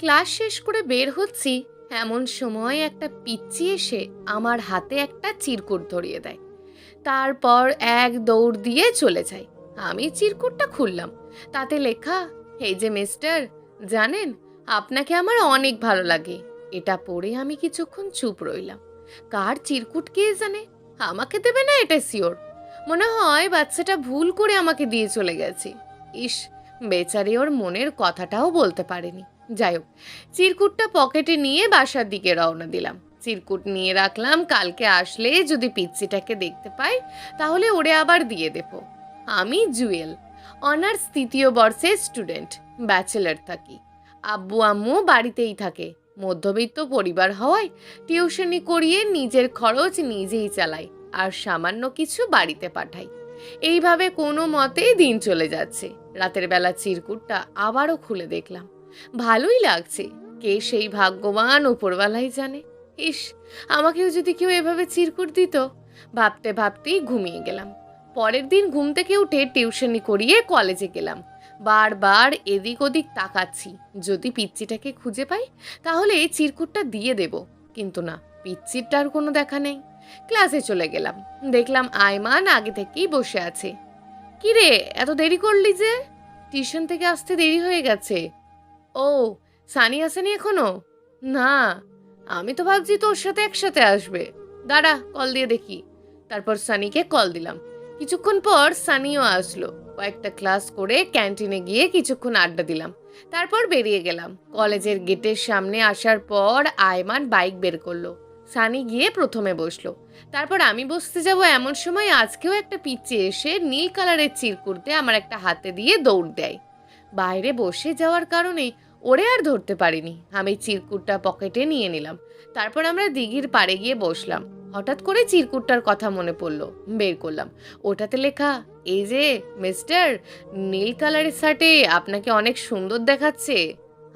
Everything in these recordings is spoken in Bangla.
ক্লাস শেষ করে বের হচ্ছি, এমন সময় একটা পিচ্চি এসে আমার হাতে একটা চিরকুট ধরিয়ে দেয়। তারপর এক দৌড় দিয়ে চলে যায়। আমি চিরকুটটা খুললাম, তাতে লেখা, এই যে মিস্টার, জানেন আপনাকে আমার অনেক ভালো লাগে। এটা পড়ে আমি কিছুক্ষণ চুপ রইলাম। কার চিরকুট কে জানে, আমাকে দেবে না এটা শিওর। মনে হয় বাচ্চাটা ভুল করে আমাকে দিয়ে চলে গেছে। ইস, বেচারি ওর মনের কথাটাও বলতে পারেনি। যাই হোক, চিরকুটটা পকেটে নিয়ে বাসার দিকে রওনা দিলাম। চিরকুট নিয়ে রাখলাম, কালকে আসলে যদি পিচ্চিটাকে দেখতে পাই তাহলে ওরে আবার দিয়ে দেব। আমি জুয়েল, অনার্স 3য় বর্ষের স্টুডেন্ট, ব্যাচেলার থাকি। আব্বু আম্মু বাড়িতেই থাকে। মধ্যবিত্ত পরিবার হওয়ায় টিউশনি করিয়ে নিজের খরচ নিজেই চালাই, আর সামান্য কিছু বাড়িতে পাঠাই। এইভাবে কোনো মতেই দিন চলে যাচ্ছে। রাতের বেলা চিরকুটটা আবারও খুলে দেখলাম। ভালোই লাগছে। কে সেই ভাগ্যবান উপরওয়ালাই জানে। ইস, আমাকেও যদি কেউ এভাবে চিরকুট দিত। ভাবতে ভাবতেই ঘুমিয়ে গেলাম। পরের দিন ঘুম থেকে উঠে টিউশনি করিয়ে কলেজে গেলাম। বারবার এদিক ওদিক তাকাচ্ছি, যদি পিচ্চিটাকে খুঁজে পাই তাহলে এই চিরকুটটা দিয়ে দেব। কিন্তু না, পিচ্চিটার কোনো দেখা নেই। ক্লাসে চলে গেলাম, দেখলাম আয়মান আগে থেকেই বসে আছে। কি রে, এত দেরি করলি যে? টিউশন থেকে আসতে দেরি হয়ে গেছে। ও, সানি আসেনি এখনো? না, আমি তো ভাবছি তোর সাথে একসাথে আসবে। দাঁড়া, কল দিয়ে দেখি। তারপর সানিকে কল দিলাম। কিছুক্ষণ পর সানিও আসলো। কয়েকটা ক্লাস করে ক্যান্টিনে গিয়ে কিছুক্ষণ আড্ডা দিলাম। তারপর বেরিয়ে গেলাম। কলেজের গেটের সামনে আসার পর আয়মান বাইক বের করলো। সানি গিয়ে প্রথমে বসলো। তারপর আমি বসতে যাব এমন সময় আজকেও একটা পিচ্চি এসে নীল কালারের চিরকুটে আমার একটা হাতে দিয়ে দৌড় দেয়। বাইরে বসে যাওয়ার কারণে ওরে আর ধরতে পারিনি। আমি চিরকুটটা পকেটে নিয়ে নিলাম। তারপর আমরা দিঘির পাড়ে গিয়ে বসলাম। হঠাৎ করে চিরকুটটার কথা মনে পড়লো, বের করলাম। ওটাতে লেখা, এই যে মিস্টার, নীল কালারের শার্টে আপনাকে অনেক সুন্দর দেখাচ্ছে।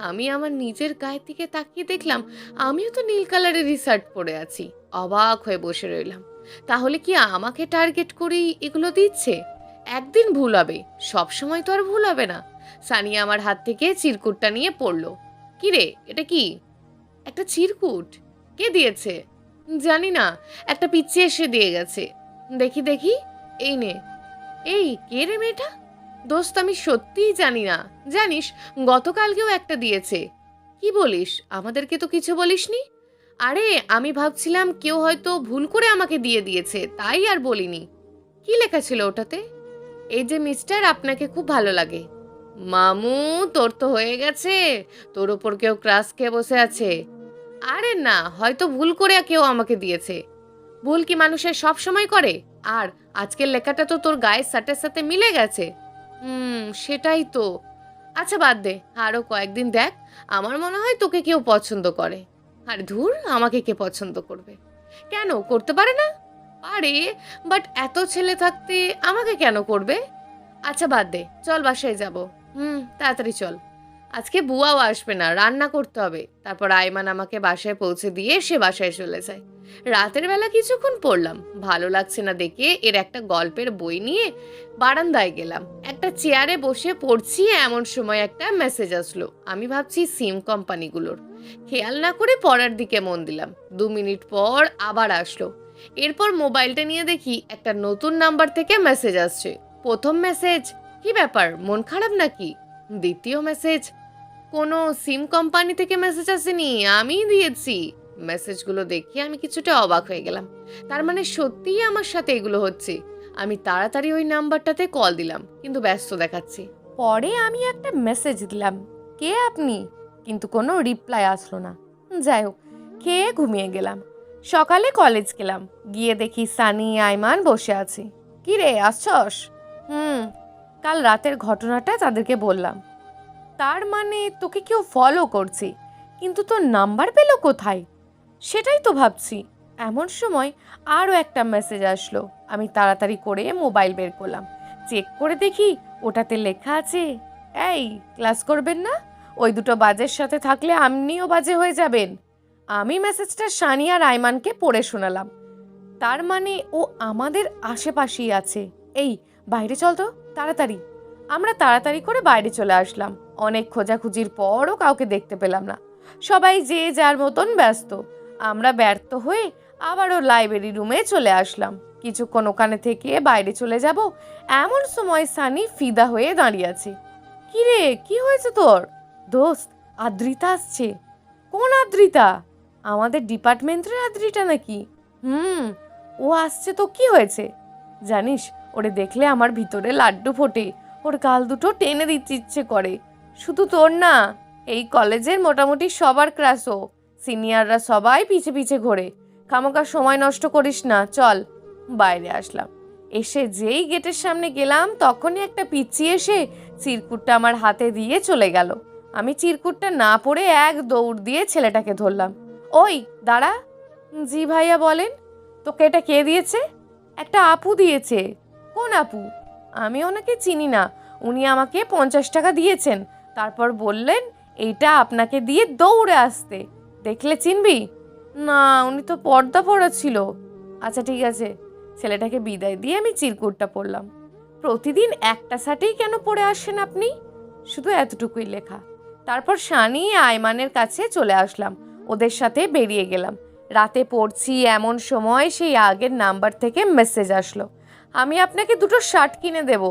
আমি আমার নিজের গায়ের দিকে তাকিয়ে দেখলাম আমিও তো নীল কালারেরই শার্ট পরে আছি। অবাক হয়ে বসে রইলাম। তাহলে কি আমাকে টার্গেট করেই এগুলো দিচ্ছে? একদিন ভুল হবে, সব সময় তো আর ভুল হবে না। সানিয়া আমার হাত থেকে চিরকুটটা নিয়ে পড়লো। কি রে, এটা কি? একটা চিরকুট? কে দিয়েছে? জানি না, একটা পিচ্চি এসে দিয়ে গেছে। দেখি দেখি, এই নে। এই, কে রে মেয়েটা? দোস্ত, আমি সত্যিই জানি না। জানিস, গতকালকেও একটা দিয়েছে। কি বলিস? আমাদেরকে তো কিছু বলিসনি। আরে, আমি ভাবছিলাম কেউ হয়তো ভুল করে আমাকে দিয়ে দিয়েছে, তাই আর বলিনি। কি লেখা ছিল ওটাতে? এই যে মিস্টার, আপনাকে খুব ভালো লাগে। মামু, তোর তো হয়ে গেছে। তোর ওপর কেউ ক্রাশ খেয়ে বসে আছে। আরে না, হয়তো ভুল করে কেউ আমাকে দিয়েছে। ভুল কি মানুষের সব সময় করে? আর আজকের লেখাটা তো তোর গায়ের শার্টের সাথে মিলে গেছে। সেটাই তো। আচ্ছা বাদ দে, আরো কয়েকদিন দেখ। আমার মনে হয় তোকে কেউ পছন্দ করে। আর ধুর, আমাকে কে পছন্দ করবে? কেন করতে পারে না? পারে, বাট এত ছেলে থাকতে আমাকে কেন করবে? আচ্ছা বাদ দে, চল বাসায় যাব। তাড়াতাড়ি চল। আজকে বুয়াও আসবে না, রান্না করতে হবে। তারপর আয়মান আমাকে বাসায় পৌঁছে দিয়ে সে বাসায় চলে যায়। রাতের বেলা কিছুক্ষণ পড়লাম, ভালো লাগছে না দেখে এর একটা গল্পের বই নিয়ে বারান্দায় গেলাম। একটা চেয়ারে বসে পড়ছি, এমন সময় একটা মেসেজ আসলো। আমি ভাবছি সিম কোম্পানিগুলোর। খেয়াল না করে পড়ার দিকে মন দিলাম। 2 মিনিট পর আবার আসলো। এরপর মোবাইলটা নিয়ে দেখি একটা নতুন নাম্বার থেকে মেসেজ আসছে। প্রথম মেসেজ, কি ব্যাপার, মন খারাপ নাকি? দ্বিতীয় মেসেজ, কোনো সিম কোম্পানি থেকে মেসেজ আসেনি, আমিই দিয়েছি। মেসেজগুলো দেখে আমি কিছুটা অবাক হয়ে গেলাম। তার মানে সত্যিই আমার সাথে এগুলো হচ্ছে। আমি তাড়াতাড়ি ওই নাম্বারটাতে কল দিলাম, কিন্তু ব্যস্ত দেখাচ্ছে। পরে আমি একটা মেসেজ দিলাম, কে আপনি? কিন্তু কোনো রিপ্লাই আসলো না। যাই হোক, খেয়ে ঘুমিয়ে গেলাম। সকালে কলেজ গেলাম, গিয়ে দেখি সানি আইমান বসে আছে। কি রে, আসছস? কাল রাতের ঘটনাটা তাদেরকে বললাম। তার মানে তোকে কেউ ফলো করছে, কিন্তু তোর নাম্বার পেলো কোথায়? সেটাই তো ভাবছি। এমন সময় আরও একটা মেসেজ আসলো। আমি তাড়াতাড়ি করে মোবাইল বের করলাম, চেক করে দেখি ওটাতে লেখা আছে, এই ক্লাস করবেন না? ওই দুটো বাজের সাথে থাকলে আপনিও বাজে হয়ে যাবেন। আমি মেসেজটা সানিয়া রায়মানকে পড়ে শোনালাম। তার মানে ও আমাদের আশেপাশেই আছে। এই, বাইরে চল তো তাড়াতাড়ি। আমরা তাড়াতাড়ি করে বাইরে চলে আসলাম। অনেক খোঁজাখুঁজির পরও কাউকে দেখতে পেলাম না। সবাই যে যার মতন ব্যস্ত। আমরা ব্যর্থ হয়ে আবারও লাইব্রেরি রুমে চলে আসলাম। কিছুক্ষণ ওখানে থেকে বাইরে চলে যাব, এমন সময় সানি ফিদা হয়ে দাঁড়িয়ে আছে। কি রে, কি হয়েছে তোর? দোস্ত, আদ্রিতা আসছে। কোন আদ্রিতা? আমাদের ডিপার্টমেন্টের আদ্রিতা নাকি? ও আসছে তো কি হয়েছে? জানিস, ওরে দেখলে আমার ভিতরে লাড্ডু ফোটে। ওর গাল দুটো টেনে দিতে ইচ্ছে করে। শুধু তোর না, এই কলেজের মোটামুটি সবার ক্রাশ ও। সিনিয়ররা সবাই পিছে পিছে ঘোরে। খামোকা সময় নষ্ট করিস না, চল। বাইরে আসলাম। এসে যেই গেটের সামনে গেলাম তখনই একটা পিচ্চি এসে চিরকুটটা আমার হাতে দিয়ে চলে গেল। আমি চিরকুটটা না পড়ে এক দৌড় দিয়ে ছেলেটাকে ধরলাম। ওই দাঁড়া। জি ভাইয়া বলেন। তোকে এটা কে দিয়েছে? একটা আপু দিয়েছে। কোন আপু? আমি ওনাকে চিনি না। উনি আমাকে 50 টাকা দিয়েছেন, তারপর বললেন এইটা আপনাকে দিয়ে দৌড়ে আসতে। দেখলে চিনবি? না, উনি তো পর্দা পরা ছিল। আচ্ছা ঠিক আছে। ছেলেটাকে বিদায় দিয়ে আমি চিরকুটটা পড়লাম। প্রতিদিন একটা শার্টেই কেন পরে আসেন আপনি? শুধু এতটুকুই লেখা। তারপর সানি আয়মানের কাছে চলে আসলাম, ওদের সাথে বেরিয়ে গেলাম। রাতে পড়ছি এমন সময় সেই আগের নাম্বার থেকে মেসেজ আসলো, আমি আপনাকে 2টো শার্ট কিনে দেব।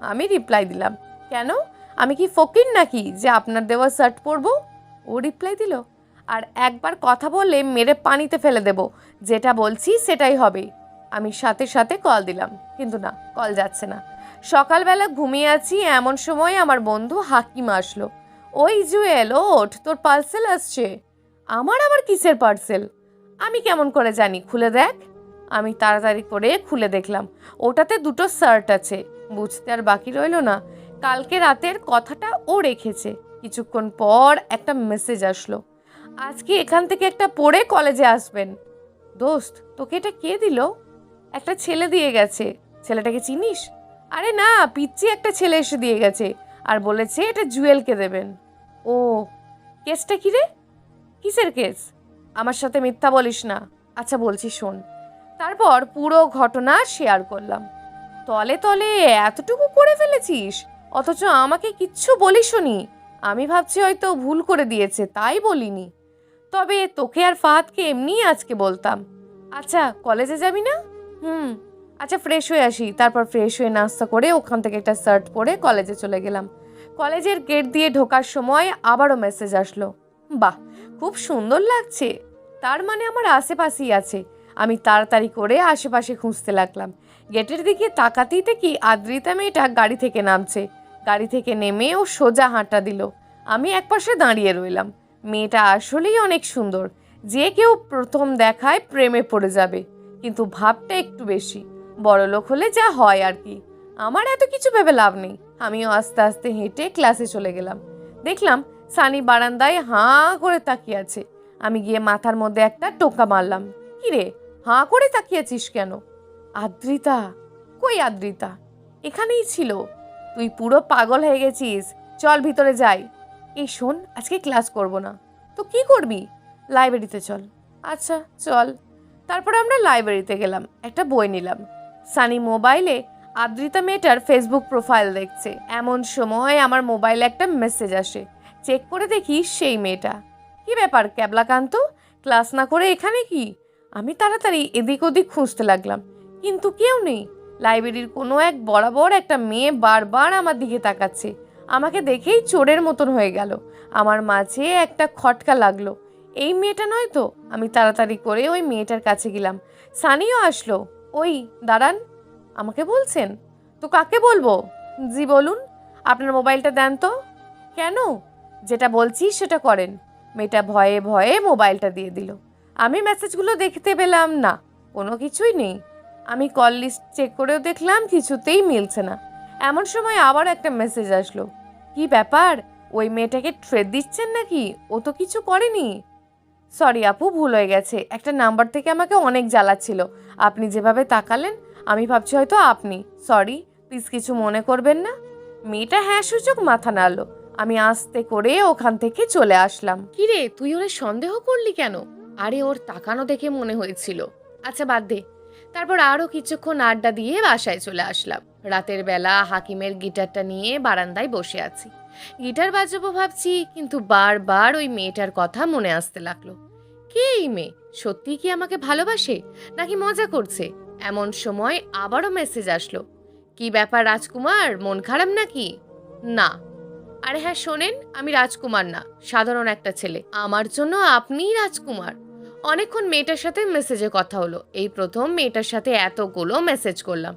আমি রিপ্লাই দিলাম, কেন? আমি কি ফকির নাকি যে আপনার দেওয়া শার্ট পরবো? ও রিপ্লাই দিল, আর একবার কথা বললে মেরে পানিতে ফেলে দেব, যেটা বলছি সেটাই হবে। আমি সাথে সাথে কল দিলাম, কিন্তু না, কল যাচ্ছে না। সকালবেলা ঘুমিয়ে আছি এমন সময় আমার বন্ধু হাকিম আসলো। ওই জুয়েল, ওঠ, তোর পার্সেল আসছে। আমার আবার কিসের পার্সেল? আমি কেমন করে জানি? খুলে দেখ। আমি তাড়াতাড়ি করে খুলে দেখলাম ওটাতে 2টো শার্ট আছে। বুঝতে আর বাকি রইল না, কালকে রাতের কথাটা ও রেখেছে। কিছুক্ষণ পর একটা মেসেজ আসলো, আজকে এখান থেকে একটা পরে কলেজে আসবেন। দোস্ত, তোকে এটা কে দিল? একটা ছেলে দিয়ে গেছে। ছেলেটাকে চিনিস? আরে না, পিচ্চি একটা ছেলে এসে দিয়ে গেছে আর বলেছে এটা জুয়েলকে দেবেন। ও, কেসটা কি রে? কিসের কেস? আমার সাথে মিথ্যা বলিস না। আচ্ছা বলছি শোন। তারপর পুরো ঘটনা শেয়ার করলাম। তলে তলে এতটুকু করে ফেলেছিস, অথচ আমাকে কিচ্ছু বলিসনি। আমি ভাবছি হয়তো ভুল করে দিয়েছে, তাই বলিনি। তবে তোকে আর ফাহাদকে এমনিই আজকে বলতাম। আচ্ছা, কলেজে যাবি না? আচ্ছা ফ্রেশ হয়ে আসি। তারপর ফ্রেশ হয়ে নাস্তা করে ওখান থেকে একটা শার্ট পরে কলেজে চলে গেলাম। কলেজের গেট দিয়ে ঢোকার সময় আবারও মেসেজ আসলো, বাহ, খুব সুন্দর লাগছে। তার মানে আমার আশেপাশেই আছে। আমি তাড়াতাড়ি করে আশেপাশে খুঁজতে লাগলাম। গেটের দিকে তাকাতেই দেখি আদ্রিতা মেয়েটা গাড়ি থেকে নামছে। গাড়ি থেকে নেমে ও সোজা হাঁটা দিল। আমি একপাশে দাঁড়িয়ে রইলাম। মেয়েটা আসলেই অনেক সুন্দর, যে কেউ প্রথম দেখায় প্রেমে পড়ে যাবে, কিন্তু ভাবটা একটু বেশি। বড়লোক হলে যা হয় আর কি। আমার এত কিছু ভেবে লাভ নেই। আমিও আস্তে আস্তে হেঁটে ক্লাসে চলে গেলাম। দেখলাম সানি বারান্দায় হাঁ করে তাকিয়ে আছে। আমি গিয়ে মাথার মধ্যে একটা টোকা মারলাম, কি রে, হাঁ করে তাকিয়েছিস কেন? আদ্রিতা? কই আদ্রিতা? এখানেই ছিল। তুই পুরো পাগল হয়ে গেছিস, চল ভিতরে যাই। এই শোন, আজকে ক্লাস করব না। তো কি করবি? লাইব্রেরিতে চল। আচ্ছা চল। তারপর আমরা লাইব্রেরিতে গেলাম, একটা বই নিলাম। সানি মোবাইলে আদ্রিতা মেয়েটার ফেসবুক প্রোফাইল দেখছে। এমন সময় আমার মোবাইলে একটা মেসেজ আসে। চেক করে দেখি সেই মেয়েটা। কি ব্যাপার ক্যাবলাকান্ত, ক্লাস না করে এখানে কি? আমি তাড়াতাড়ি এদিক ওদিক খুঁজতে লাগলাম, কিন্তু কেউ নেই। লাইব্রেরির কোনো এক বরাবর একটা মেয়ে বারবার আমার দিকে তাকাচ্ছে। আমাকে দেখেই চোরের মতন হয়ে গেল। আমার মাঝে একটা খটকা লাগলো, এই মেয়েটা নয় তো? আমি তাড়াতাড়ি করে ওই মেয়েটার কাছে গেলাম। সানিও আসলো। ওই দাঁড়ান, আমাকে বলছেন? তো কাকে বলবো? জি বলুন। আপনার মোবাইলটা দেন তো। কেন? যেটা বলছি সেটা করেন। মেয়েটা ভয়ে ভয়ে মোবাইলটা দিয়ে দিল। আমি মেসেজগুলো দেখতে পেলাম না, কোনো কিছুই নেই। আমি কল লিস্ট চেক করেও দেখলাম, কিছুতেই মিলছে না। এমন সময় আবার একটা মেসেজ আসলো, কি ব্যাপার, ওই মেয়েটাকে ট্রেড দিচ্ছেন নাকি? ও তো কিছু করেনি। সরি আপু, ভুল হয়ে গেছে। একটা নাম্বার থেকে আমাকে অনেক জ্বালাচ্ছিল। আপনি যেভাবে তাকালেন আমি ভাবছি হয়তো আপনি। সরি, প্লিজ কিছু মনে করবেন না। মেয়েটা হ্যাঁ সূচক মাথা নাড়ল। আমি আস্তে করে ওখান থেকে চলে আসলাম। কিরে, তুই ওরে সন্দেহ করলি কেন? আরে ওর তাকানো দেখে মনে হয়েছিল। আচ্ছা বাদ দে। তারপর আরও কিছুক্ষণ আড্ডা দিয়ে বাসায় চলে আসলাম। রাতের বেলা হাকিমের গিটারটা নিয়ে বারান্দায় বসে আছি। গিটার বাজাবো ভাবছি, কিন্তু বারবার ওই মেয়েটার কথা মনে আসতে লাগলো। কে এই মেয়ে? সত্যি কি আমাকে ভালোবাসে নাকি মজা করছে? এমন সময় আবারও মেসেজ আসলো। কি ব্যাপার রাজকুমার, মন খারাপ নাকি? না। আরে হ্যাঁ শোনেন, আমি রাজকুমার না, সাধারণ একটা ছেলে। আমার জন্য আপনিই রাজকুমার। অনেকক্ষণ মেয়েটার সাথে মেসেজে কথা হলো। এই প্রথম মেয়েটার সাথে এতগুলো মেসেজ করলাম।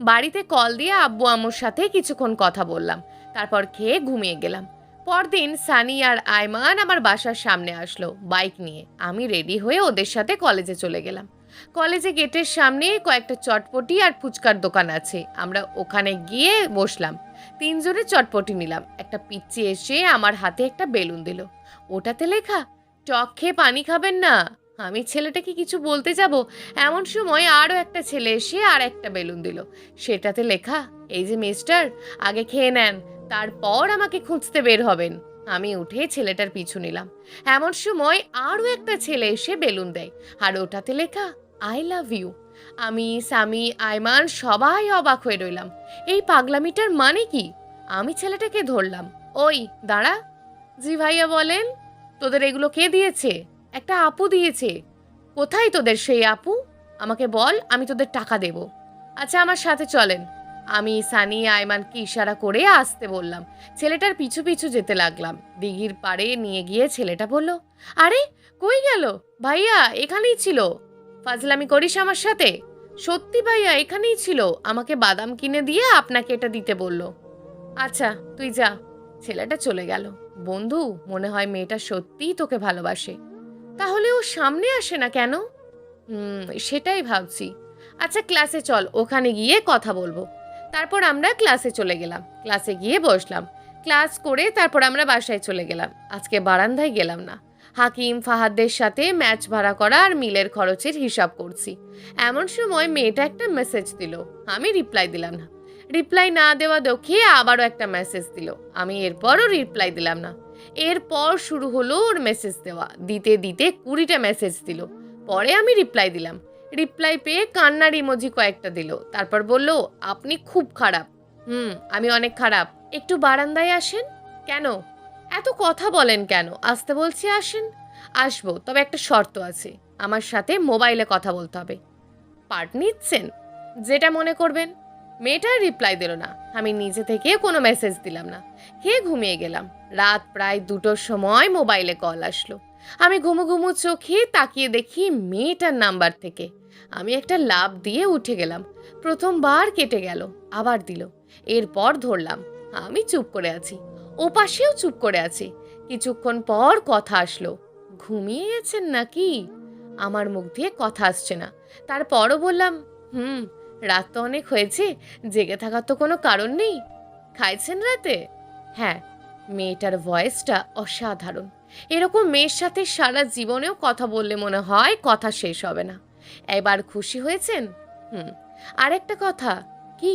বাড়িতে কল দিয়ে আব্বু আম্মুর সাথে কিছুক্ষণ কথা বললাম, তারপর খেয়ে ঘুমিয়ে গেলাম। পরদিন সানি আর আয়মান আমার বাসার সামনে আসলো বাইক নিয়ে। আমি রেডি হয়ে ওদের সাথে কলেজে চলে গেলাম। কলেজে গেটের সামনে কয়েকটা চটপটি আর ফুচকার দোকান আছে, আমরা ওখানে গিয়ে বসলাম। তিনজনে চটপটি নিলাম। একটা পিচ্চি এসে আমার হাতে একটা বেলুন দিল। ওটাতে লেখা, টক খেয়ে পানি খাবেন না। আমি ছেলেটাকে কিছু বলতে যাব, এমন সময় আরও একটা ছেলে এসে আর একটা বেলুন দিল। সেটাতে লেখা, এই যে মিস্টার, আগে খেয়ে নেন, তারপর আমাকে খুঁজতে বের হবেন। আমি উঠে ছেলেটার পিছু নিলাম। এমন সময় আরও একটা ছেলে এসে বেলুন দেয়, আর ওটাতে লেখা, আই লাভ ইউ। আমি, সামি, আয়মান সবাই অবাক হয়ে রইলাম। এই পাগলামিটার মানে কি? আমি ছেলেটাকে ধরলাম। ওই দাঁড়া। জি ভাইয়া বলেন। তোদের এগুলো কে দিয়েছে? একটা আপু দিয়েছে। কোথায় তোদের সেই আপু? আমাকে বল, আমি তোদের টাকা দেব। আচ্ছা আমার সাথে চলেন। আমি সানি আয়মানকে ইশারা করে আসতে বললাম। ছেলেটার পিছু পিছু যেতে লাগলাম। দিঘির পাড়ে নিয়ে গিয়ে ছেলেটা বলল, আরে কই গেল? ভাইয়া এখানেই ছিল। ফাজলামি করিস আমার সাথে? সত্যি ভাইয়া এখানেই ছিল, আমাকে বাদাম কিনে দিয়ে আপনাকে এটা দিতে বলল। আচ্ছা তুই যা। ছেলেটা চলে গেল। বন্ধু, মনে হয় মেয়েটা সত্যিই তোকে ভালোবাসে। তাহলে ও সামনে আসে না কেন? সেটাই ভাবছি। আচ্ছা ক্লাসে চল, ওখানে গিয়ে কথা বলবো। তারপর আমরা ক্লাসে চলে গেলাম। ক্লাসে গিয়ে বসলাম। ক্লাস করে তারপর আমরা বাসায় চলে গেলাম। আজকে বারান্দায় গেলাম না। হাকিম ফাহাদদের সাথে ম্যাচ ভাড়া করা আর মিলের খরচের হিসাব করছি। এমন সময় মেয়েটা একটা মেসেজ দিল। আমি রিপ্লাই দিলাম না। রিপ্লাই না দেওয়া দেখে আবারও একটা মেসেজ দিল। আমি এরপরও রিপ্লাই দিলাম না। এরপর শুরু হলো ওর মেসেজ দেওয়া। দিতে দিতে 20টা মেসেজ দিল। পরে আমি রিপ্লাই দিলাম। রিপ্লাই পেয়ে কান্নার ইমোজি কয়েকটা দিল। তারপর বলল, আপনি খুব খারাপ। আমি অনেক খারাপ। একটু বারান্দায় আসেন। কেন? এত কথা বলেন কেন? আসতে বলছি আসেন। আসবো, তবে একটা শর্ত আছে। আমার সাথে মোবাইলে কথা বলতে হবে। পার্ট নিচ্ছেন? যেটা মনে করবেন। মেয়েটার রিপ্লাই দিল না। আমি নিজে থেকে কোনো মেসেজ দিলাম না। খেয়ে ঘুমিয়ে গেলাম। রাত প্রায় 2টোর সময় মোবাইলে কল আসলো। আমি ঘুমু ঘুমু চোখে তাকিয়ে দেখি মেয়েটার নাম্বার থেকে। আমি একটা লাফ দিয়ে উঠে গেলাম। প্রথমবার কেটে গেল, আবার দিল। এরপর ধরলাম। আমি চুপ করে আছি, ও পাশেও চুপ করে আছে। কিছুক্ষণ পর কথা আসলো। ঘুমিয়ে গেছেন নাকি? আমার মুখ দিয়ে কথা আসছে না। তারপরও বললাম, রাত তো অনেক হয়েছে, জেগে থাকার তো কোনো কারণ নেই। খাইছেন রাতে? হ্যাঁ। মেয়েটার ভয়েসটা অসাধারণ। এরকম মেয়ের সাথে সারা জীবনেও কথা বললে মনে হয় কথা শেষ হবে না। এবার খুশি হয়েছেন? আর একটা কথা। কি?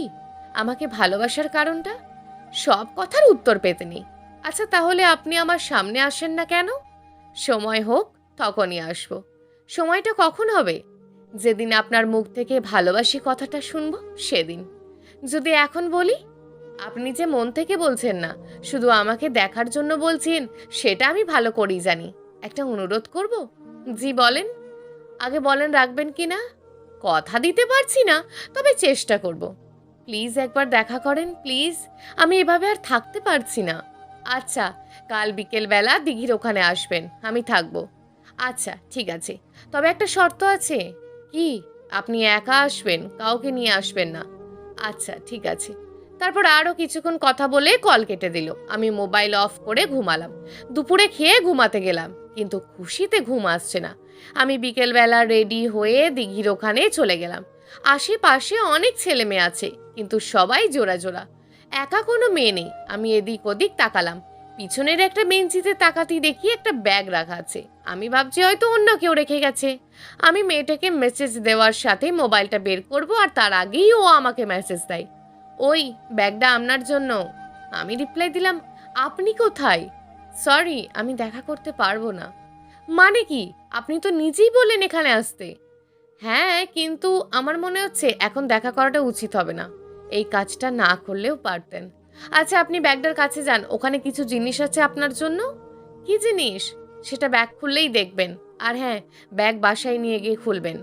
আমাকে ভালোবাসার কারণটা? সব কথার উত্তর পেতে নেই। আচ্ছা তাহলে আপনি আমার সামনে আসেন না কেন? সময় হোক, তখনই আসবো। সময়টা কখন হবে? যেদিন আপনার মুখ থেকে ভালোবাসি কথাটা শুনবো সেদিন। যদি এখন বলি? আপনি যে মন থেকে বলছেন না, শুধু আমাকে দেখার জন্য বলছেন, সেটা আমি ভালো করেই জানি। একটা অনুরোধ করব? জি বলেন। আগে বলেন রাখবেন কি না। কথা দিতে পারছি না, তবে চেষ্টা করব। প্লিজ একবার দেখা করেন প্লিজ। আমি এভাবে আর থাকতে পারছি না। আচ্ছা, কাল বিকেলবেলা দিঘির ওখানে আসবেন, আমি থাকবো। আচ্ছা ঠিক আছে, তবে একটা শর্ত আছে। কি? আপনি একা আসবেন, কাউকে নিয়ে আসবেন না। আচ্ছা ঠিক আছে। তারপর আরও কিছুক্ষণ কথা বলে কল কেটে দিল। আমি মোবাইল অফ করে ঘুমালাম। দুপুরে খেয়ে ঘুমাতে গেলাম, কিন্তু খুশিতে ঘুম আসছে না। আমি বিকেলবেলা রেডি হয়ে দিঘির ওখানে চলে গেলাম। আশেপাশে অনেক ছেলে মেয়ে আছে, কিন্তু সবাই জোড়া জোড়া। একা কোনো মেয়ে নেই। আমি এদিক ওদিক তাকালাম। পিছনের একটা বেঞ্চিতে তাকাতেই দেখি একটা ব্যাগ রাখা আছে। আমি ভাবছি হয়তো অন্য কেউ রেখে গেছে। আমি মেয়েটাকে মেসেজ দেওয়ার সাথে মোবাইলটা বের করব, আর তার আগেই ও আমাকে মেসেজ দেয়, ওই ব্যাগটা আপনার জন্য। আমি রিপ্লাই দিলাম, আপনি কোথায়? সরি, আমি দেখা করতে পারবো না। মানে কি? আপনি তো নিজেই বললেন এখানে আসতে। হ্যাঁ, কিন্তু আমার মনে হচ্ছে এখন দেখা করাটা উচিত হবে না। এই কাজটা না করলেও পারতেন। আচ্ছা আপনি ব্যাগটার কাছে যান, ওখানে কিছু জিনিস আছে আপনার জন্য। কি জিনিস? সেটা ব্যাগ খুললেই দেখবেন। আর হ্যাঁ, ব্যাগ বাসায় নিয়ে গিয়ে খুলবেন।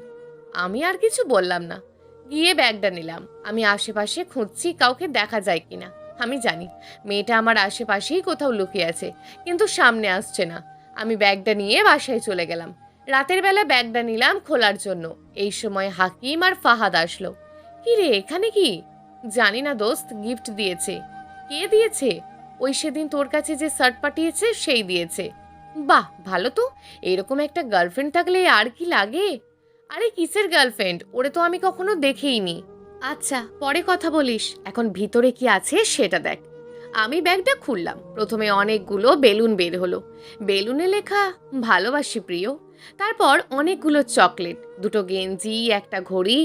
আমি আর কিছু বললাম না, গিয়ে ব্যাগটা নিলাম। আমি আশেপাশে খুঁজছি কাউকে দেখা যায় কিনা। আমি জানি মেয়েটা আমার আশেপাশেই কোথাও লুকিয়ে আছে, কিন্তু সামনে আসছে না। আমি ব্যাগটা নিয়ে বাসায় চলে গেলাম। রাতের বেলা ব্যাগটা নিলাম খোলার জন্য। এই সময় হাকিম আর ফাহাদ আসলো। কি রে, এখানে কি? জানি না দোস্ত, গিফট দিয়েছে। কে দিয়েছে? ওই সেদিন তোর কাছে যে শার্ট পাঠিয়েছে সেই দিয়েছে। বাহ, ভালো তো। এরকম একটা গার্লফ্রেন্ড থাকলে আর কি লাগে। আরে কিসের গার্লফ্রেন্ড? ওরে তো আমি কখনো দেখেইনি। আচ্ছা পরে কথা বলিস, এখন ভিতরে কি আছে সেটা দেখ। আমি ব্যাগটা খুললাম। প্রথমে অনেকগুলো বেলুন বের হলো। বেলুনে লেখা ভালোবাসি প্রিয়। তারপর অনেকগুলো চকলেট, দুটো গেঞ্জি, একটা ঘড়ি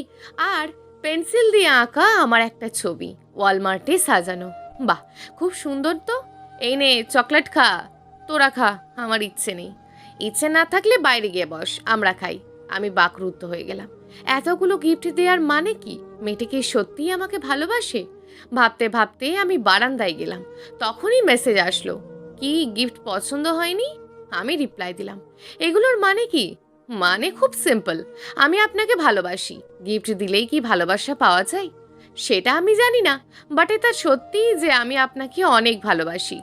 আর পেন্সিল দিয়ে আঁকা আমার একটা ছবি, ওয়ালমার্টে সাজানো। বাহ, খুব সুন্দর তো। এই নে চকলেট খা। তোরা খা, আমার ইচ্ছে নেই। ইচ্ছে না থাকলে বাইরে গিয়ে বস, আমরা খাই। আমি বাকরুদ্ধ হয়ে গেলাম। এতগুলো গিফট দেওয়ার মানে কি? মেয়েটা কি সত্যিই আমাকে ভালোবাসে? ভাবতে ভাবতে আমি বারান্দায় গেলাম। তখনই মেসেজ আসলো, কি গিফট পছন্দ হয়নি? আমি রিপ্লাই দিলাম, এগুলোর মানে কি? মানে খুব সিম্পল, আমি আপনাকে ভালোবাসি। গিফট দিলেই কি ভালোবাসা পাওয়া যায়? সেটা আমি জানি না, বাট এটা সত্যি যে আমি আপনাকে অনেক ভালোবাসি।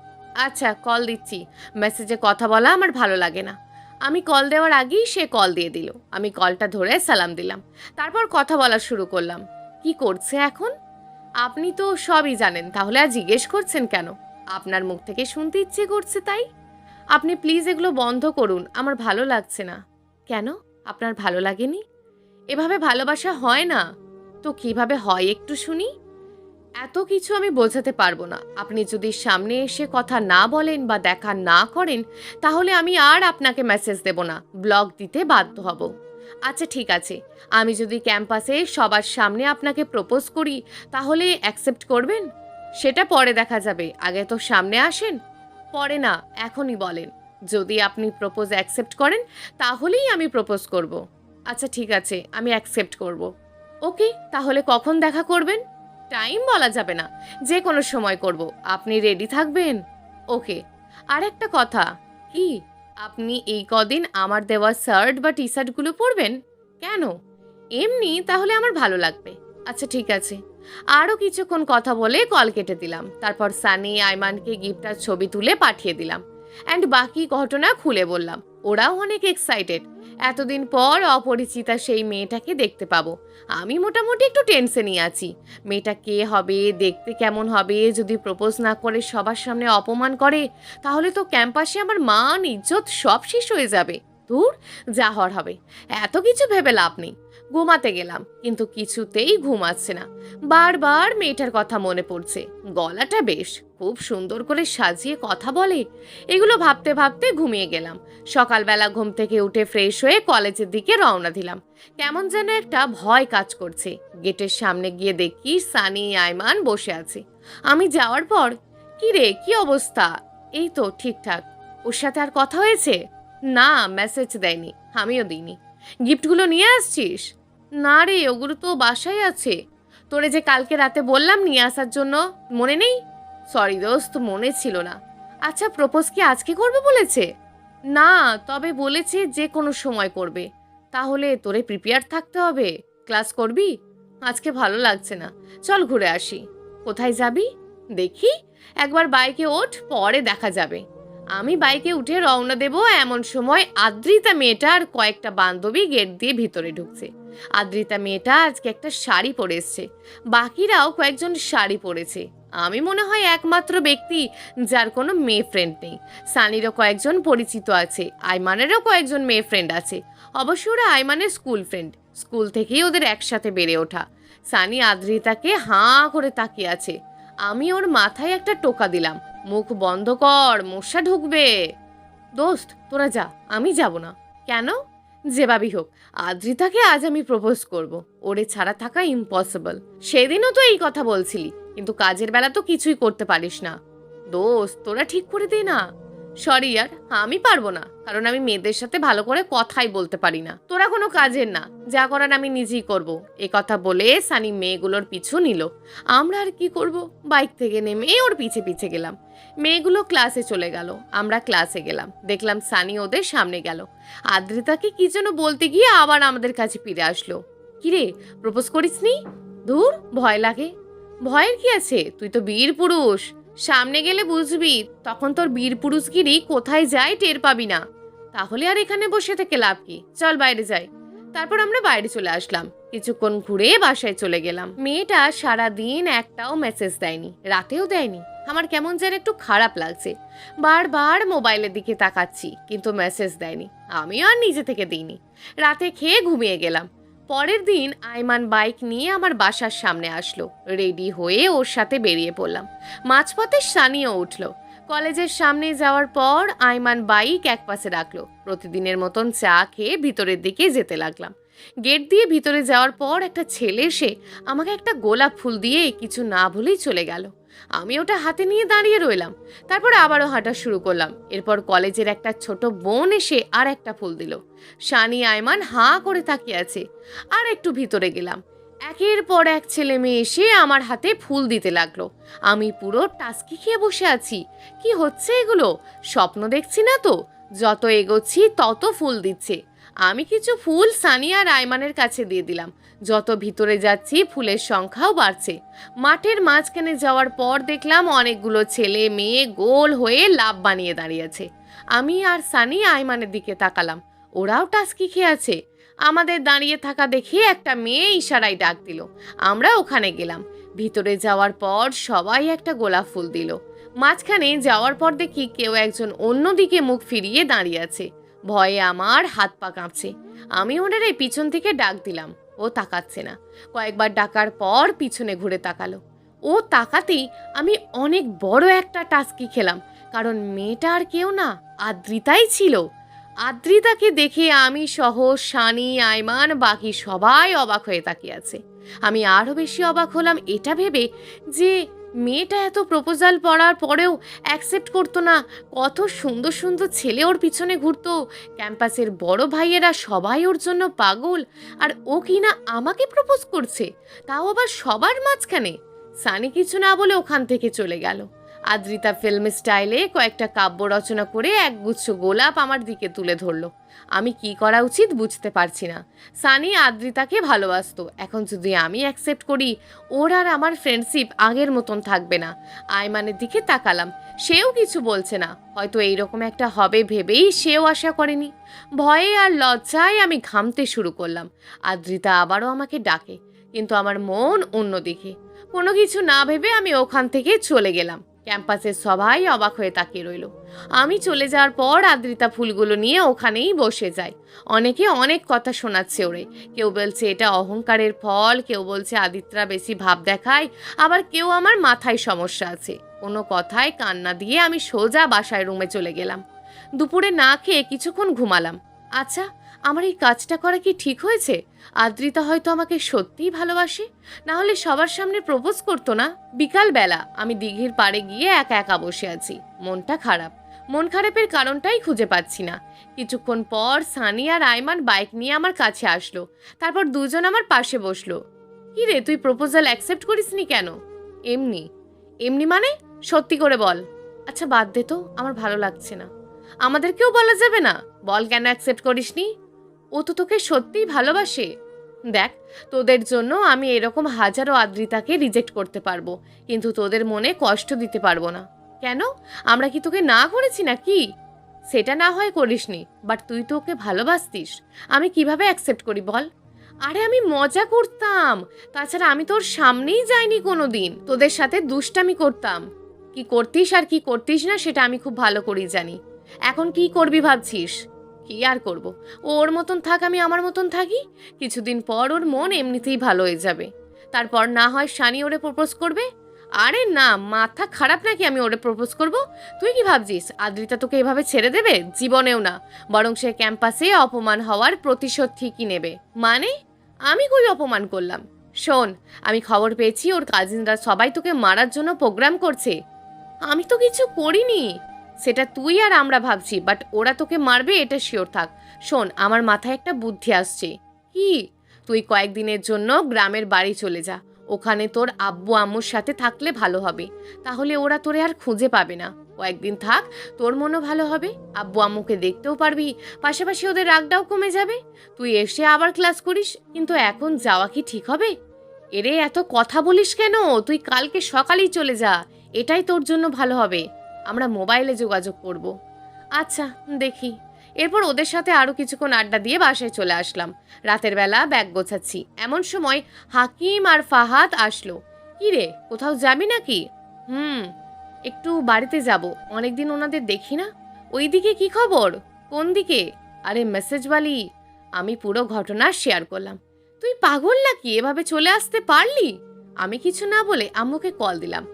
আচ্ছা কল দিচ্ছি, মেসেজে কথা বলা আমার ভালো লাগে না। আমি কল দেওয়ার আগেই সে কল দিয়ে দিল। আমি কলটা ধরে সালাম দিলাম, তারপর কথা বলা শুরু করলাম। কি করছে এখন? আপনি তো সবই জানেন, তাহলে আর জিজ্ঞেস করছেন কেন? আপনার মুখ থেকে শুনতে ইচ্ছে করছে তাই। আপনি প্লিজ এগুলো বন্ধ করুন, আমার ভালো লাগছে না। কেন? আপনার ভালো লাগেনি? এভাবে ভালোবাসা হয় না। তো কিভাবে হয় একটু শুনি। এত কিছু আমি বোঝাতে পারবো না। আপনি যদি সামনে এসে কথা না বলেন বা দেখা না করেন, তাহলে আমি আর আপনাকে মেসেজ দেব না, ব্লক দিতে বাধ্য হব। আচ্ছা ঠিক আছে, আমি যদি ক্যাম্পাসে সবার সামনে আপনাকে প্রপোজ করি, তাহলে অ্যাকসেপ্ট করবেন? সেটা পরে দেখা যাবে, আগে তো সামনে আসেন। পরে না, এখনই বলেন। যদি আপনি প্রপোজ অ্যাকসেপ্ট করেন, তাহলেই আমি প্রপোজ করব। আচ্ছা ঠিক আছে, আমি অ্যাকসেপ্ট করব। ওকে, তাহলে কখন দেখা করবেন? টাইম বলা যাবে না, যে কোনো সময় করব। আপনি রেডি থাকবেন? ওকে। আর একটা কথা। কি? আপনি এই কদিন আমার দেওয়া শার্ট বা টি শার্টগুলো পরবেন? কেন? এমনি, তাহলে আমার ভালো লাগবে। আচ্ছা ঠিক আছে। আরও কিছুক্ষণ কথা বলে কল কেটে দিলাম। তারপর সানি আইমানকে গিফটার ছবি তুলে পাঠিয়ে দিলাম অ্যান্ড বাকি ঘটনা খুলে বললাম। ওরাও অনেক এক্সাইটেড। এতদিন পর অপরিচিতা সেই মেয়েটাকে দেখতে পাবো। আমি মোটামুটি একটু টেনশনই আছি। মেয়েটা কে হবে, দেখতে কেমন হবে, যদি প্রপোজ না করে সবার সামনে অপমান করে, তাহলে তো ক্যাম্পাসে আমার মান ইজ্জত সব শেষ হয়ে যাবে। ধুর, যা হওয়ার হবে। এত কিছু ভেবে লাভ নেই। ঘুমাতে গেলাম, কিন্তু কিছুতেই ঘুম আসছে না। বারবার মেয়েটার কথা মনে পড়ছে। গলাটা বেশ, খুব সুন্দর করে সাজিয়ে কথা বলে। এগুলো ভাবতে ভাবতে ঘুমিয়ে গেলাম। সকালবেলা ঘুম থেকে উঠে ফ্রেশ হয়ে কলেজের দিকে রওনা দিলাম। কেমন যেন একটা ভয় কাজ করছে। গেটের সামনে গিয়ে দেখি সানি আইমান বসে আছে। আমি যাওয়ার পর, কি রে, কি অবস্থা? এই তো ঠিকঠাক। ওর সাথে আর কথা হয়েছে? না, মেসেজ দেয়নি, আমিও দিইনি। গিফটগুলো নিয়ে আসছিস? না রে, ওগুলো তো বাসায় আছে। তোরে যে কালকে রাতে বললাম নিয়ে আসার জন্য, মনে নেই? সরি দোস্ত, মনে ছিল না। আচ্ছা প্রপোজ কি আজকে করবে বলেছে? না, তবে বলেছে যে কোনো সময় করবে। তাহলে তোরে প্রিপেয়ার থাকতে হবে। ক্লাস করবি? আজকে ভালো লাগছে না, চল ঘুরে আসি। কোথায় যাবি? দেখি, একবার বাইকে ওঠ, পরে দেখা যাবে। আমি বাইকে উঠে রওনা দেব, এমন সময় আদ্রিতা মেয়েটা আর কয়েকটা বান্ধবী গেট দিয়ে ভিতরে ঢুকছে। আদ্রিতা মেয়েটা আজকে একটা শাড়ি পরে এসছে। বাকিরাও কয়েকজন শাড়ি পরেছে। আমি মনে হয় একমাত্র ব্যক্তি যার কোনো মেয়ে ফ্রেন্ড নেই। সানিরও কয়েকজন পরিচিত আছে, আইমানেরও কয়েকজন মেয়ে ফ্রেন্ড আছে। অবশ্য ওরা আইমানের স্কুল ফ্রেন্ড, স্কুল থেকেই ওদের একসাথে বেড়ে ওঠা। সানি আদ্রিতাকে হাঁ করে তাকিয়ে আছে। আমি ওর মাথায় একটা টোকা দিলাম, মুখ বন্ধ কর, মশা ঢুকবে। দোস্ত তোরা যা, আমি যাব না। কেন? যেভাবেই হোক, আদ্রিতাকে আজ আমি প্রপোজ করব। ওরে ছাড়া থাকা ইম্পসিবল। সেদিনও তো এই কথা বলছিলি, কিন্তু কাজের বেলা তো কিছুই করতে পারিস না। দোস্ত তোরা ঠিক করে দে না। সরি ইয়ার, আমি পারবো না, কারণ আমি মেয়েদের সাথে ভালো করে কথাই বলতে পারি না। তোরা কোনো কাজের না, যা করার আমি নিজেই করব। এ কথা বলে সানি মেয়েগুলোর পিছু নিল। আমরা আর কি করব, বাইক থেকে নেমে ওর পিছে পিছে গেলাম। মেয়েগুলো ক্লাসে চলে গেল, আমরা ক্লাসে গেলাম। দেখলাম সানি ওদের সামনে গেল। আদ্রিতাকে কি যেন বলতে গিয়ে আবার আমাদের কাছে ফিরে আসলো। কিরে, প্রপোজ করিসনি? ধুর, ভয় লাগে। ভয়ের কি আছে, তুই তো বীর পুরুষ। সামনে গেলে বুঝবি, তখন তোর বীর পুরুষগিরি কোথায় যায় টের পাবি না। তাহলে আর এখানে বসে থেকে লাভ কি, চল বাইরে যাই। তারপর আমরা বাইরে চলে আসলাম। কিছুক্ষণ ঘুরে বাসায় চলে গেলাম। মেয়েটা সারাদিন একটাও মেসেজ দেয়নি, রাতেও দেয়নি। আমার কেমন যেন একটু খারাপ লাগছে। বারবার মোবাইলের দিকে তাকাচ্ছি, কিন্তু মেসেজ দেয়নি। আমিও আর নিজে থেকে দিইনি। রাতে খেয়ে ঘুমিয়ে গেলাম। পরের দিন আইমান বাইক নিয়ে আমার বাসার সামনে আসলো। রেডি হয়ে ওর সাথে বেরিয়ে পড়লাম। মাঝপথে সানিও উঠলো। কলেজের সামনে যাওয়ার পর আইমান বাইক একপাশে রাখলো। প্রতিদিনের মতন চা খেয়ে ভিতরের দিকে যেতে লাগলাম। গেট দিয়ে ভিতরে যাওয়ার পর একটা ছেলে এসে আমাকে একটা গোলাপ ফুল দিয়ে কিছু না বলেই চলে গেল। আমি ওটা হাতে নিয়ে দাঁড়িয়ে রইলাম। তারপর আবারও হাঁটা শুরু করলাম। এরপর কলেজের একটা ছোট বোন এসে আর একটা ফুল দিল। সানি আইমান হাঁ করে তাকিয়ে আছে। আর একটু ভিতরে গেলাম। একের পর এক ছেলে মেয়ে এসে আমার হাতে ফুল দিতে লাগলো। আমি পুরো টাস্কি খেয়ে বসে আছি। কি হচ্ছে এগুলো, স্বপ্ন দেখছি না তো? যত এগোচ্ছি তত ফুল দিচ্ছে। আমি কিছু ফুল সানি আর আইমানের কাছে দিয়ে দিলাম। যত ভিতরে যাচ্ছি ফুলের সংখ্যাও বাড়ছে। মাঠের মাঝখানে যাওয়ার পর দেখলাম অনেকগুলো ছেলে মেয়ে গোল হয়ে লাভ বানিয়ে দাঁড়িয়েছে। আমি আর সানি আইমানের দিকে তাকালাম। ওরাও টাস্কি খেয়ে আছে। আমাদের দাঁড়িয়ে থাকা দেখে একটা মেয়ে ইশারায় ডাক দিল। আমরা ওখানে গেলাম। ভিতরে যাওয়ার পর সবাই একটা গোলাপ ফুল দিল। মাঝখানে যাওয়ার পর দেখি কেউ একজন অন্যদিকে মুখ ফিরিয়ে দাঁড়িয়ে আছে। ভয়ে আমার হাত পা কাঁপছে। আমি ওনারে পিছন থেকে ডাক দিলাম, ও তাকাচ্ছে না। কয়েকবার ডাকার পর পিছনে ঘুরে তাকালো। ও তাকাতেই আমি অনেক বড় একটা টাস্কি খেলাম, কারণ মেয়েটা আর কেউ না, আদ্রিতাই ছিল। আদ্রিতাকে দেখে আমি সহ সানি আইমান বাকি সবাই অবাক হয়ে তাকিয়ে আছে। আমি আরও বেশি অবাক হলাম এটা ভেবে যে মেয়েটা এত প্রপোজাল পড়ার পরেও অ্যাকসেপ্ট করতো না। কত সুন্দর সুন্দর ছেলে ওর পিছনে ঘুরতো। ক্যাম্পাসের বড় ভাইয়েরা সবাই ওর জন্য পাগল। আর ও কিনা আমাকে প্রপোজ করছে, তাও আবার সবার মাঝখানে। সানি কিছু না বলে ওখান থেকে চলে গেল। আদ্রিতা ফিল্ম স্টাইলে কয়েকটা কাব্য রচনা করে একগুচ্ছ গোলাপ আমার দিকে তুলে ধরলো। আমি কি করা উচিত বুঝতে পারছি না। সানি আদ্রিতাকে ভালোবাসতো, এখন যদি আমি অ্যাকসেপ্ট করি ওর আর আমার ফ্রেন্ডশিপ আগের মতন থাকবে না। আইমানের দিকে তাকালাম, সেও কিছু বলছে না। হয়তো এইরকম একটা হবে ভেবেই সেও আশা করেনি। ভয়ে আর লজ্জায় আমি ঘামতে শুরু করলাম। আদ্রিতা আবারও আমাকে ডাকে, কিন্তু আমার মন অন্যদিকে। কোনো কিছু না ভেবে আমি ওখান থেকে চলে গেলাম। ক্যাম্পাসের সবাই অবাক হয়ে তাকিয়ে রইল। আমি চলে যাওয়ার পর আদ্রিতা ফুলগুলো নিয়ে ওখানেই বসে যায়। অনেকে অনেক কথা শোনাচ্ছে ওরে। কেউ বলছে এটা অহংকারের ফল, কেউ বলছে আদিত্যরা বেশি ভাব দেখায়, আবার কেউ আমার মাথায় সমস্যা আছে। কোনো কথায় কান্না দিয়ে আমি সোজা বাসায় রুমে চলে গেলাম। দুপুরে না খেয়ে কিছুক্ষণ ঘুমালাম। আচ্ছা, আমার এই কাজটা করা কি ঠিক হয়েছে? আদ্রিতা হয়তো আমাকে সত্যিই ভালোবাসে, না হলে সবার সামনে প্রপোজ করতো না। বিকালবেলা আমি দিঘির পাড়ে গিয়ে একা একা বসে আছি। মনটা খারাপ। মন খারাপের কারণটাই খুঁজে পাচ্ছি না। কিছুক্ষণ পর সানি আর আইমান বাইক নিয়ে আমার কাছে আসলো। তারপর দুজন আমার পাশে বসলো। কি রে, তুই প্রপোজাল অ্যাকসেপ্ট করিসনি কেন? এমনি। এমনি মানে? সত্যি করে বল। আচ্ছা বাদ দে তো, আমার ভালো লাগছে না। আমাদেরকেও বলা যাবে না? বল কেন অ্যাকসেপ্ট করিসনি। ও তো তোকে সত্যিই ভালোবাসে। দেখ, তোদের জন্য আমি এরকম হাজারো আদ্রিতাকে রিজেক্ট করতে পারবো, কিন্তু তোদের মনে কষ্ট দিতে পারবো না। কেন? আমরা কি তোকে না করেছি নাকি? সেটা না হয় করিসনি, বাট তুই তো ওকে ভালোবাসতিস। আমি কিভাবে অ্যাকসেপ্ট করি বল? আরে আমি মজা করতাম। তাছাড়া আমি তোর সামনেই যাইনি কোনো দিন। তোদের সাথে দুষ্টামি করতাম। কি করতিস আর কি করতিস না সেটা আমি খুব ভালো করেই জানি। এখন কি করবি ভাবছিস? কি আর করব, ওর মতন থাক, আমি আমার মতন থাকি। কিছুদিন পর ওর মন এমনিতেই ভালো হয়ে যাবে। তারপর না হয় সানি ওরে প্রপোজ করবে। আরে না, মাথা খারাপ নাকি আমি ওরে প্রপোজ করব? তুই কি ভাবছিস আদ্রিতা তোকে এভাবে ছেড়ে দেবে? জীবনেও না। বরং সে ক্যাম্পাসে অপমান হওয়ার প্রতিশোধ ঠিকই নেবে। মানে? আমি কই অপমান করলাম? শোন, আমি খবর পেয়েছি ওর কাজিনরা সবাই তোকে মারার জন্য প্রোগ্রাম করছে। আমি তো কিছু করিনি। সেটা তুই আর আমরা ভাবছি, বাট ওরা তোকে মারবে এটা শিওর থাক। শোন, আমার মাথায় একটা বুদ্ধি আসছে। কি? তুই কয়েকদিনের জন্য গ্রামের বাড়ি চলে যা। ওখানে তোর আব্বু আম্মুর সাথে থাকলে ভালো হবে, তাহলে ওরা তোরে আর খুঁজে পাবে না। কয়েকদিন থাক, তোর মনও ভালো হবে, আব্বু আম্মুকে দেখতেও পারবি, পাশাপাশি ওদের রাগটাও কমে যাবে। তুই এসে আবার ক্লাস করিস। কিন্তু এখন যাওয়া কি ঠিক হবে? এরে এত কথা বলিস কেন? তুই কালকে সকালেই চলে যা, এটাই তোর জন্য ভালো হবে। আমরা মোবাইলে যোগাযোগ করব। আচ্ছা, দেখি। এরপর ওদের সাথে আরও কিছুক্ষণ আড্ডা দিয়ে বাসায় চলে আসলাম। রাতের বেলা ব্যাগ গোছাচ্ছি, এমন সময় হাকিম আর ফাহাদ আসলো। কি রে, কোথাও যাবি নাকি? একটু বাড়িতে যাব, অনেকদিন ওনাদের দেখি না। ওইদিকে কি খবর? কোন দিকে? আরে মেসেজওয়ালি। আমি পুরো ঘটনা শেয়ার করলাম। তুই পাগল নাকি, এভাবে চলে আসতে পারলি? আমি কিছু না বলে আম্মুকে কল দিলাম।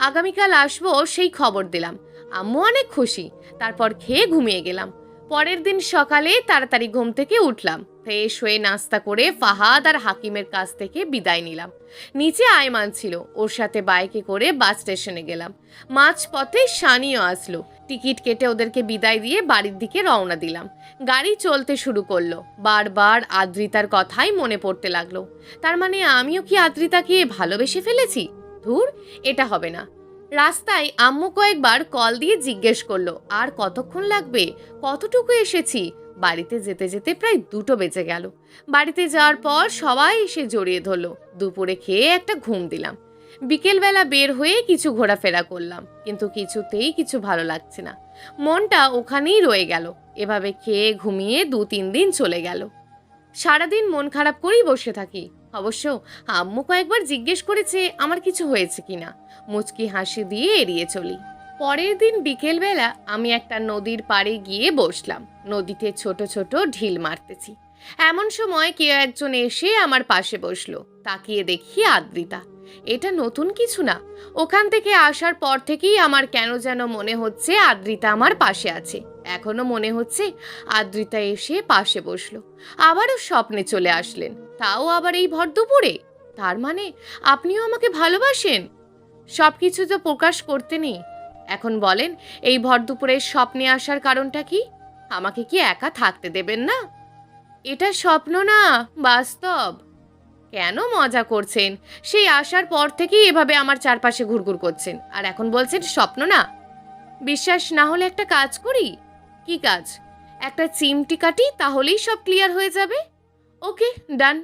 আগামীকাল আসবো সেই খবর দিলাম। আম্মু অনেক খুশি। তারপর খেয়ে ঘুমিয়ে গেলাম। পরের দিন সকালে তাড়াতাড়ি ঘুম থেকে উঠলাম, ফ্রেশ হয়ে নাস্তা করে ফাহাদ আর হাকিমের কাছ থেকে বিদায় নিলাম। নিচে আয়মান ছিল, ওর সাথে বাইকে করে বাস স্টেশনে গেলাম। মাঝপথে শানিও আসলো। টিকিট কেটে ওদেরকে বিদায় দিয়ে বাড়ির দিকে রওনা দিলাম। গাড়ি চলতে শুরু করলো। বারবার আদ্রিতার কথাই মনে পড়তে লাগলো। তার মানে আমিও কি আদ্রিতাকে ভালোবেসে ফেলেছি? ধুর, এটা হবে না। রাস্তায় আম্মু কয়েকবার কল দিয়ে জিজ্ঞেস করলো আর কতক্ষণ লাগবে, কতটুকু এসেছি। বাড়িতে যেতে যেতে প্রায় 2টো বেজে গেল। বাড়িতে যাওয়ার পর সবাই এসে জড়িয়ে ধরলো। দুপুরে খেয়ে একটা ঘুম দিলাম। বিকেলবেলা বের হয়ে কিছু ঘোরাফেরা করলাম, কিন্তু কিছুতেই কিছু ভালো লাগছে না। মনটা ওখানেই রয়ে গেল। এভাবে খেয়ে ঘুমিয়ে 2-3 দিন চলে গেল। সারাদিন মন খারাপ করেই বসে থাকি। অবশ্য আম্মু কয়েকবার জিজ্ঞেস করেছে আমার কিছু হয়েছে কিনা। মুচকি হাসি দিয়ে এড়িয়ে চলি। পরের দিন বিকেলবেলা আমি একটা নদীর পাড়ে গিয়ে বসলাম। নদীতে ছোট ছোট ঢিল মারতেছি। এমন সময় কেউ একজন এসে আমার পাশে বসলো। তাকিয়ে দেখি আদ্রিতা। এটা নতুন কিছু না। ওখান থেকে আসার পর থেকেই আমার কেন যেন মনে হচ্ছে আদ্রিতা আমার পাশে আছে। এখনো মনে হচ্ছে আদ্রিতা এসে পাশে বসলো। আবারও স্বপ্নে চলে আসলেন, তাও আবার এই ভর দুপুরে। তার মানে আপনিও আমাকে ভালোবাসেন? সব কিছু তো প্রকাশ করতে নেই। এখন বলেন, এই ভর দুপুরে স্বপ্নে আসার কারণটা কি? আমাকে কি একা থাকতে দেবেন না? এটা স্বপ্ন না, বাস্তব। কেন মজা করছেন? সেই আসার পর থেকেই এভাবে আমার চারপাশে ঘুরঘুর করছেন, আর এখন বলছেন স্বপ্ন না। বিশ্বাস না হলে একটা কাজ করি। কি কাজ? একটা চিমটি কাটি, তাহলেই সব ক্লিয়ার হয়ে যাবে। ওকে, ডান।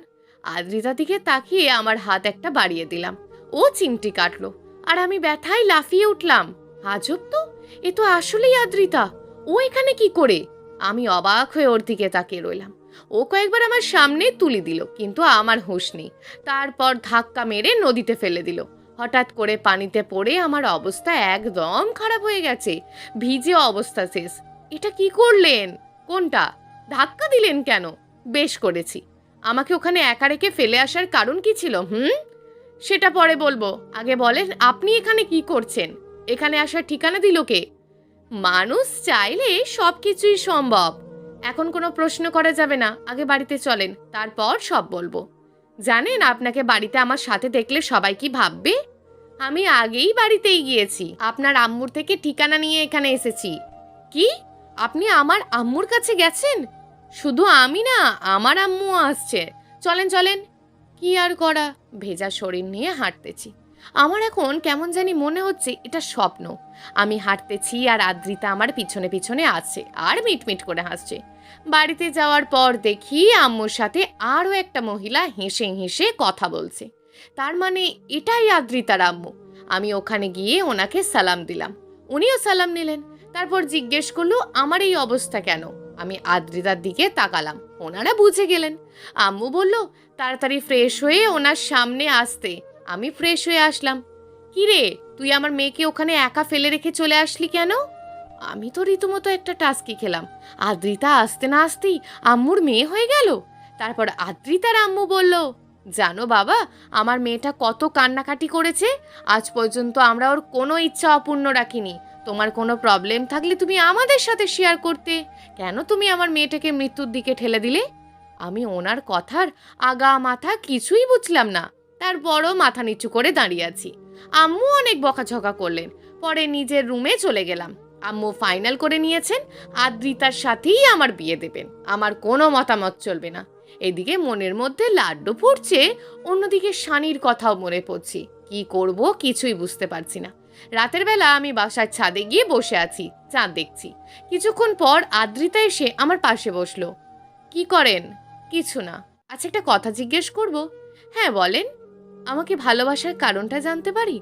আদ্রিতা দিকে তাকিয়ে আমার হাত একটা বাড়িয়ে দিলাম। ও চিমটি কাটলো, আর আমি ব্যথায় লাফিয়ে উঠলাম। আজব তো, এ তো আসলেই আদ্রিতা। ও এখানে কি করে? আমি অবাক হয়ে ওর দিকে তাকিয়ে রইলাম। ও কয়েকবার আমার সামনে তুলে দিল, কিন্তু আমার হুঁশ নেই। তারপর ধাক্কা মেরে নদীতে ফেলে দিল। হঠাৎ করে পানিতে পড়ে আমার অবস্থা একদম খারাপ হয়ে গেছে। ভিজে অবস্থা শেষ। এটা কি করলেন? কোনটা? ধাক্কা দিলেন কেন? বেশ করেছি। আমাকে ওখানে একা রেখে ফেলে আসার কারণ কি ছিল? সেটা পরে বলবো। আগে বলেন, আপনি এখানে কি করছেন? এখানে আসার ঠিকানা দিল কে? মানুষ চাইলে সব কিছুই সম্ভব। এখন কোনো প্রশ্ন করা যাবে না, আগে বাড়িতে চলেন, তারপর সব বলবো। জানেন, আপনাকে বাড়িতে আমার সাথে দেখলে সবাই কি ভাববে? আমি আগেই বাড়িতেই গিয়েছি, আপনার আম্মুর থেকে ঠিকানা নিয়ে এখানে এসেছি। কি? আপনি আমার আম্মুর কাছে গেছেন? শুধু আমি না, আমার আম্মুও আসছে। চলেন চলেন। কি আর করা, ভেজা শরীর নিয়ে হাঁটতেছি। আমার এখন কেমন জানি মনে হচ্ছে এটা স্বপ্ন। আমি হাঁটতেছি আর আদ্রিতা আমার পিছনে পিছনে আছে আর মিটমিট করে হাসছে। বাড়িতে যাওয়ার পর দেখি আম্মুর সাথে আরও একটা মহিলা হেসে হেসে কথা বলছে। তার মানে এটাই আদ্রিতার আম্মু। আমি ওখানে গিয়ে ওনাকে সালাম দিলাম, উনিও সালাম নিলেন। তারপর জিজ্ঞেস করলো আমার এই অবস্থা কেন। আমি আদ্রিতার দিকে তাকালাম, ওনারা বুঝে গেলেন। আম্মু বলল তাড়াতাড়ি ফ্রেশ হয়ে ওনার সামনে আসতে। আমি ফ্রেশ হয়ে আসলাম। কি রে, তুই আমার মেয়েকে ওখানে একা ফেলে রেখে চলে আসলি কেন? আমি তো রীতিমতো একটা টাস্কি খেলাম। আদ্রিতা আসতে না আসতেই আম্মুর মেয়ে হয়ে গেল। তারপর আদ্রিতার আম্মু বলল, জানো বাবা, আমার মেয়েটা কত কান্নাকাটি করেছে। আজ পর্যন্ত আমরা ওর কোনো ইচ্ছা অপূর্ণ রাখিনি। তোমার কোনো প্রবলেম থাকলে তুমি আমাদের সাথে শেয়ার করতে। কেন তুমি আমার মেয়েটাকে মৃত্যুর দিকে ঠেলে দিলে? আমি ওনার কথার আগা মাথা কিছুই বুঝলাম না। তারপরও মাথা নিচু করে দাঁড়িয়ে আছি। আম্মু অনেক বকাঝকা করলেন। পরে নিজের রুমে চলে গেলাম। আম্মু ফাইনাল করে নিয়েছেন আদ্রিতার সাথেই আমার বিয়ে দেবেন, আমার কোনো মতামত চলবে না। এদিকে মনের মধ্যে লাড্ডু ফুটছে, অন্যদিকে শানির কথাও মনে পড়ছে। কি করব কিছুই বুঝতে পারছি না। রাতের বেলা আমি বাসার ছাদে গিয়ে বসে আছি, চাঁদ দেখছি। কিছুক্ষণ পর আদ্রিতা এসে আমার পাশে বসলো। কি করেন? কিছু না। আচ্ছা, একটা কথা জিজ্ঞেস করব? হ্যাঁ বলেন। আমাকে ভালোবাসার কারণটা জানতে পারি?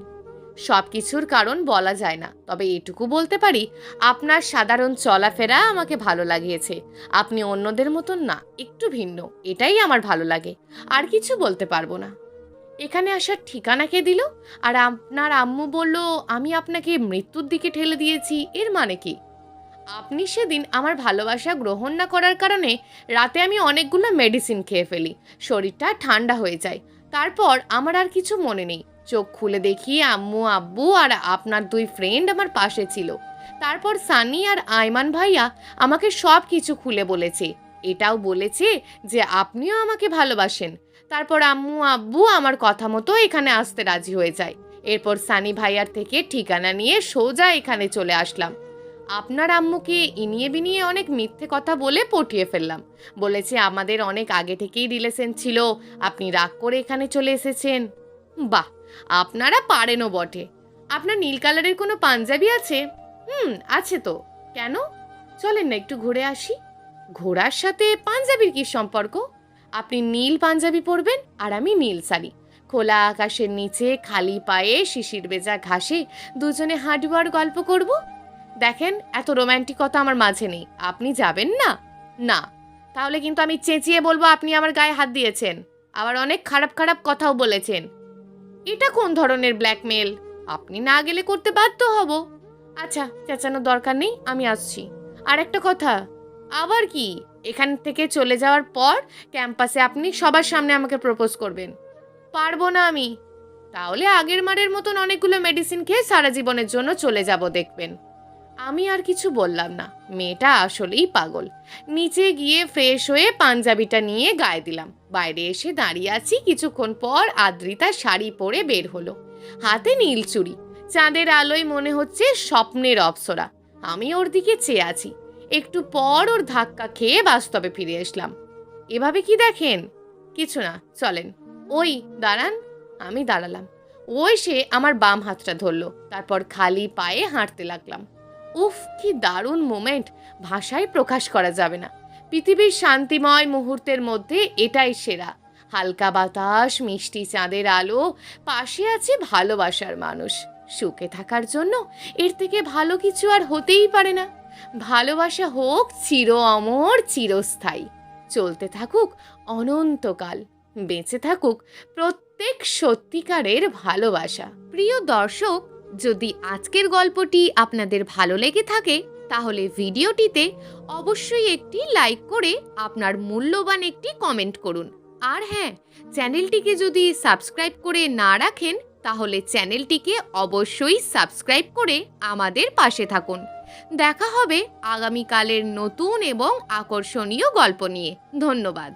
সব কিছুর কারণ বলা যায় না, তবে এটুকু বলতে পারি আপনার সাধারণ চলাফেরা আমাকে ভালো লাগিয়েছে। আপনি অন্যদের মতন না, একটু ভিন্ন, এটাই আমার ভালো লাগে। আর কিছু বলতে পারবো না। এখানে আসার ঠিকানা কে দিল? আর আপনার আম্মু বলল আমি আপনাকে মৃত্যুর দিকে ঠেলে দিয়েছি, এর মানে কি? আপনি সেদিন আমার ভালোবাসা গ্রহণ না করার কারণে রাতে আমি অনেকগুলো মেডিসিন খেয়ে ফেলি, শরীরটা ঠান্ডা হয়ে যায়। তারপর আমার আর কিছু মনে নেই। চোখ খুলে দেখি আম্মু, আব্বু আর আপনার 2 ফ্রেন্ড আমার পাশে ছিল। তারপর সানি আর আয়মান ভাইয়া আমাকে সব কিছু খুলে বলেছে। এটাও বলেছে যে আপনিও আমাকে ভালোবাসেন। তারপর আম্মু আব্বু আমার কথা মতো এখানে আসতে রাজি হয়ে যায়। এরপর সানি ভাইয়ার থেকে ঠিকানা নিয়ে সোজা এখানে চলে আসলাম। আপনার আম্মুকে ইনিয়ে বিনিয়ে অনেক মিথ্যে কথা বলে পটিয়ে ফেললাম। বলেছে আমাদের অনেক আগে থেকেই রিলেশন ছিল, আপনি রাগ করে এখানে চলে এসেছেন। বাহ, আপনারা পারেনও বটে। আপনার নীল কালারের কোনো পাঞ্জাবি আছে? আছে তো। কেন? চলেন না একটু ঘুরে আসি। ঘোড়ার সাথে পাঞ্জাবির কি সম্পর্ক? আপনি নীল পাঞ্জাবি পরবেন আর আমি নীল শাড়ি। খোলা আকাশের নিচে খালি পায়ে শিশির ভেজা ঘাসে দুজনে হাঁটবো আর গল্প করব। দেখেন, এত রোম্যান্টিকতা আমার মাঝে নেই। আপনি যাবেন না? না। তাহলে কিন্তু আমি চেঁচিয়ে বলবো আপনি আমার গায়ে হাত দিয়েছেন, আবার অনেক খারাপ খারাপ কথাও বলেছেন। এটা কোন ধরনের ব্ল্যাকমেল? আপনি না গেলে করতে বাধ্য হব। আচ্ছা, চেঁচানোর দরকার নেই, আমি আসছি। আর একটা কথা। আবার কি? এখান থেকে চলে যাওয়ার পর ক্যাম্পাসে আপনি সবার সামনে আমাকে প্রপোজ করবেন। পারবো না আমি। তাহলে আগের মারের মতন অনেকগুলো মেডিসিন খেয়ে সারা জীবনের জন্য চলে যাব, দেখবেন। আমি আর কিছু বললাম না। মেয়েটা আসলেই পাগল। নিচে গিয়ে ফ্রেশ হয়ে পাঞ্জাবিটা নিয়ে গায়ে দিলাম। বাইরে এসে দাঁড়িয়ে আছি। কিছুক্ষণ পর আদ্রিতা শাড়ি পরে বের হলো, হাতে নীল চুড়ি। চাঁদের আলোয় মনে হচ্ছে স্বপ্নের অপ্সরা। আমি ওর দিকে চেয়ে আছি। একটু পর ওর ধাক্কা খেয়ে বাস্তবে ফিরে আসলাম। এভাবে কি দেখেন? কিছু না, চলেন। ওই দাঁড়ান। আমি দাঁড়ালাম। ও এসে আমার বাম হাতটা ধরলো। তারপর খালি পায়ে হাঁটতে লাগলাম। উফ, কি দারুণ মোমেন্ট, ভাষায় প্রকাশ করা যাবে না। পৃথিবীর শান্তিময় মুহূর্তের মধ্যে এটাই সেরা। হালকা বাতাস, মিষ্টি চাঁদের আলো, পাশে আছে ভালোবাসার মানুষ। সুখে থাকার জন্য এর থেকে ভালো কিছু আর হতেই পারে না। ভালোবাসা হোক চির অমর, চিরস্থায়ী, চলতে থাকুক অনন্তকাল, বেঁচে থাকুক প্রত্যেক সত্যিকারের ভালোবাসা। প্রিয় দর্শক, যদি আজকের গল্পটি আপনাদের ভালো লেগে থাকে তাহলে ভিডিওটিতে অবশ্যই একটি লাইক করে আপনার মূল্যবান একটি কমেন্ট করুন। আর হ্যাঁ, চ্যানেলটিকে যদি সাবস্ক্রাইব করে না রাখেন তাহলে চ্যানেলটিকে অবশ্যই সাবস্ক্রাইব করে আমাদের পাশে থাকুন। দেখা হবে আগামীকালের নতুন এবং আকর্ষণীয় গল্প নিয়ে। ধন্যবাদ।